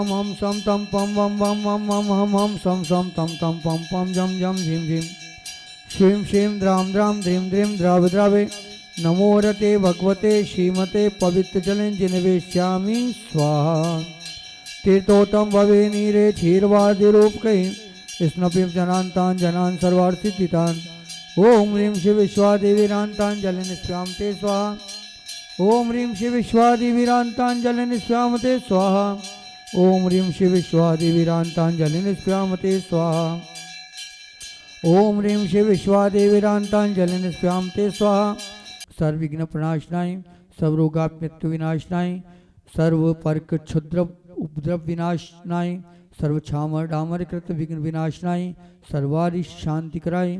हम सम तम पम वम वम वम वम हम सम तम तम पम पम जम जम झिम झिम श्रीं श्रीं द्रां द्रां द्रीं द्रीं द्राव द्रावे नमो रते भगवते श्रीमते पवित्र जलें जिनवेश्यामि स्वाहा तीर्थोत्तम भवे नीरे क्षीरवादिरूपकै स्नपिं जनान्तान् जनान् सर्वार्थितान् ओम ह्रीं श्री विश्वादेवीरान्तान् जलनिष्प्यां ते स्वाहा ओम ह्रीं श्री विश्वादेवीरान्तान् जलनिष्प्यां ते स्वाहा ओम ह्रीं श्री विश्वादेवीरान्तान् जलनिष्प्यां ते स्वाहा ओम ह्रीं श्री विश्वादेवीरान्तान् जलनिष्प्यां ते स्वाहा सर्वविघ्न प्रणाशनाय सर्वरोगात् मृत्यु विनाशनाय सर्व पर्क क्षुद्र उपद्रव विनाशनाय सर्व छामर डामर कृत विघ्न विनाशनाय सर्वारि शांति कराय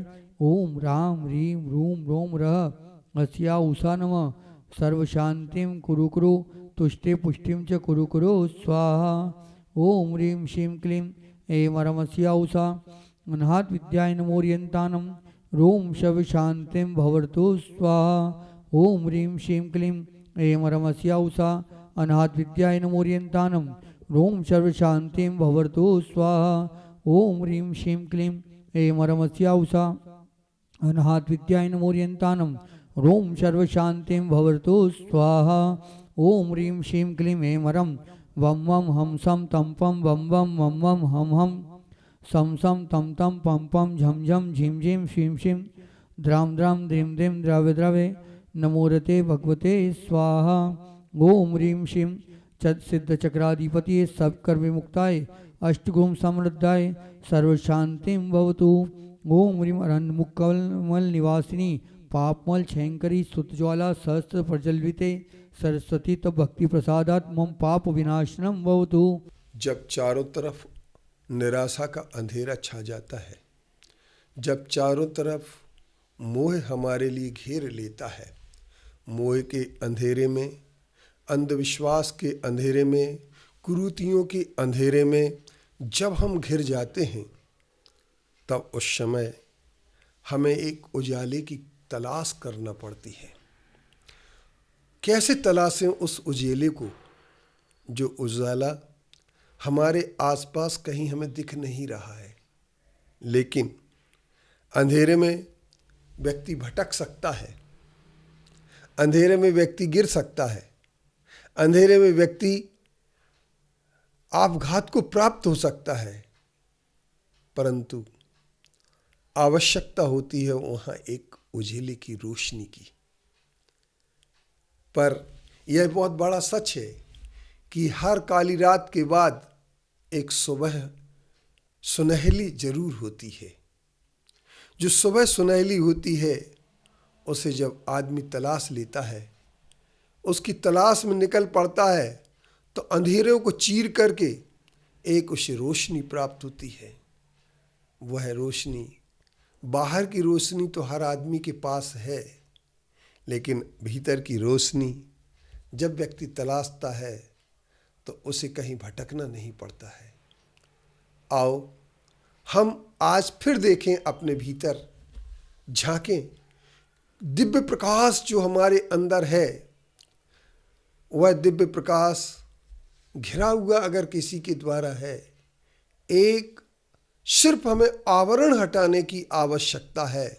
ओम राम ह्रीं रूम रोम रह अस्या उषा नमः सर्व शांतिं कुरु कुरु तुष्टे पुष्टिं च कुरु कुरु स्वाहा ओम ह्रीं श्रीं क्लीं ऐं वरमस्या उषा अनाहत विद्याय नमोरियंतानं रोम शव शांतिं भवतु स्वाहा ओम ह्रीं श्रीं क्लीं ऐं वरमस्या उषा अनाहत विद्याय नमोरियंतानं रोम सर्व शांतिं भवतु स्वाहा ओम ह्रीं श्रीं क्लीं ऐं वरमस्या उषा अनाहत विद्याय नमोरियंतानं रोम सर्व शांतिं भवतु स्वाहा ओम ह्रीं श्रीं क्लीं ऐं वरम वम वम हम सम तम पम वम वम वम वम हम सम सम तम तम पम पम झम झम झिम झिम शिम शिम द्राम द्राम द्रीम द्रीम द्रवे द्रवे नमो रते भगवते स्वाहा ओम ह्रीं श्रीं सिद्ध चक्राधिपति सब कर्म विमुक्ताय अष्टगुण समृद्धाय सर्व शांतिं भवतु ओम ह्रीं अरण्यमुक्कमल निवासिनी पापमल क्षयंकरी सुतज्वाला सहस्त्र प्रज्वलिते सरस्वती तब भक्ति प्रसादात मम पाप विनाशनम भवतु। जब चारों तरफ निराशा का अंधेरा छा जाता है, जब चारों तरफ मोह हमारे लिए घेर लेता है, मोह के अंधेरे में, अंधविश्वास के अंधेरे में, कुरीतियों के अंधेरे में जब हम घिर जाते हैं, तब उस समय हमें एक उजाले की तलाश करना पड़ती है। कैसे तलाशें उस उजाले को, जो उजाला हमारे आसपास कहीं हमें दिख नहीं रहा है, लेकिन अंधेरे में व्यक्ति भटक सकता है, अंधेरे में व्यक्ति गिर सकता है, अंधेरे में व्यक्ति आपघात को प्राप्त हो सकता है, परंतु आवश्यकता होती है वहाँ एक उजाले की रोशनी की। पर यह बहुत बड़ा सच है कि हर काली रात के बाद एक सुबह सुनहली जरूर होती है। जो सुबह सुनहली होती है, उसे जब आदमी तलाश लेता है, उसकी तलाश में निकल पड़ता है, तो अंधेरों को चीर करके एक उसे रोशनी प्राप्त होती है। वह रोशनी, बाहर की रोशनी तो हर आदमी के पास है, लेकिन भीतर की रोशनी जब व्यक्ति तलाशता है तो उसे कहीं भटकना नहीं पड़ता है। आओ हम आज फिर देखें, अपने भीतर झांकें। दिव्य प्रकाश जो हमारे अंदर है, वह दिव्य प्रकाश घिरा हुआ अगर किसी के द्वारा है, एक सिर्फ हमें आवरण हटाने की आवश्यकता है।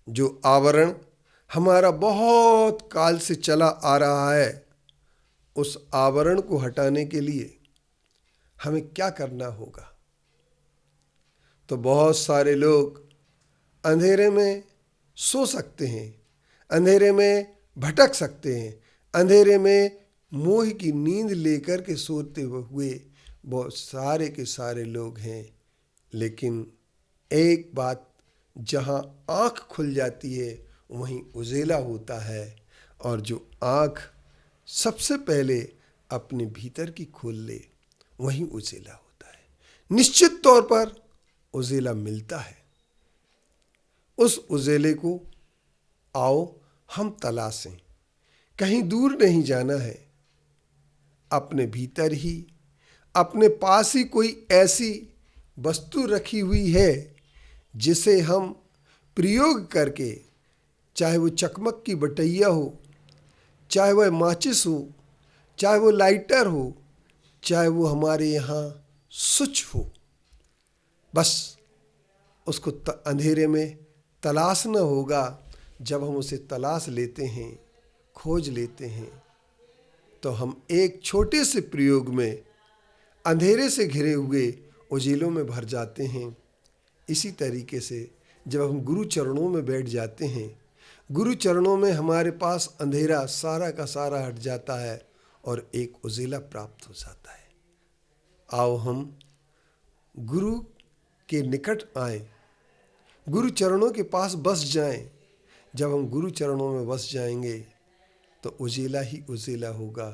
जो आवरण हमारा बहुत काल से चला आ रहा है, उस आवरण को हटाने के लिए हमें क्या करना होगा? तो बहुत सारे लोग अंधेरे में सो सकते हैं, अंधेरे में भटक सकते हैं, अंधेरे में मोह की नींद लेकर के सोते हुए बहुत सारे के सारे लोग हैं। लेकिन एक बात, जहाँ आँख खुल जाती है वहीं उजेला होता है, और जो आँख सबसे पहले अपने भीतर की खोल ले, वहीं उजेला होता है। निश्चित तौर पर उजेला मिलता है। उस उजेले को आओ हम तलाशें। कहीं दूर नहीं जाना है, अपने भीतर ही, अपने पास ही कोई ऐसी वस्तु रखी हुई है जिसे हम प्रयोग करके, चाहे वो चकमक की बटैया हो, चाहे वह माचिस हो, चाहे वो लाइटर हो, चाहे वो हमारे यहाँ सुच हो, बस उसको अंधेरे में तलाशना होगा। जब हम उसे तलाश लेते हैं, खोज लेते हैं, तो हम एक छोटे से प्रयोग में अंधेरे से घिरे हुए उजीलों में भर जाते हैं। इसी तरीके से जब हम गुरु चरणों में बैठ जाते हैं, गुरु चरणों में हमारे पास अंधेरा सारा का सारा हट जाता है और एक उजीला प्राप्त हो जाता है। आओ हम गुरु के निकट आएं, गुरु चरणों के पास बस जाएं। जब हम गुरु चरणों में बस जाएंगे तो उजीला ही उजीला होगा।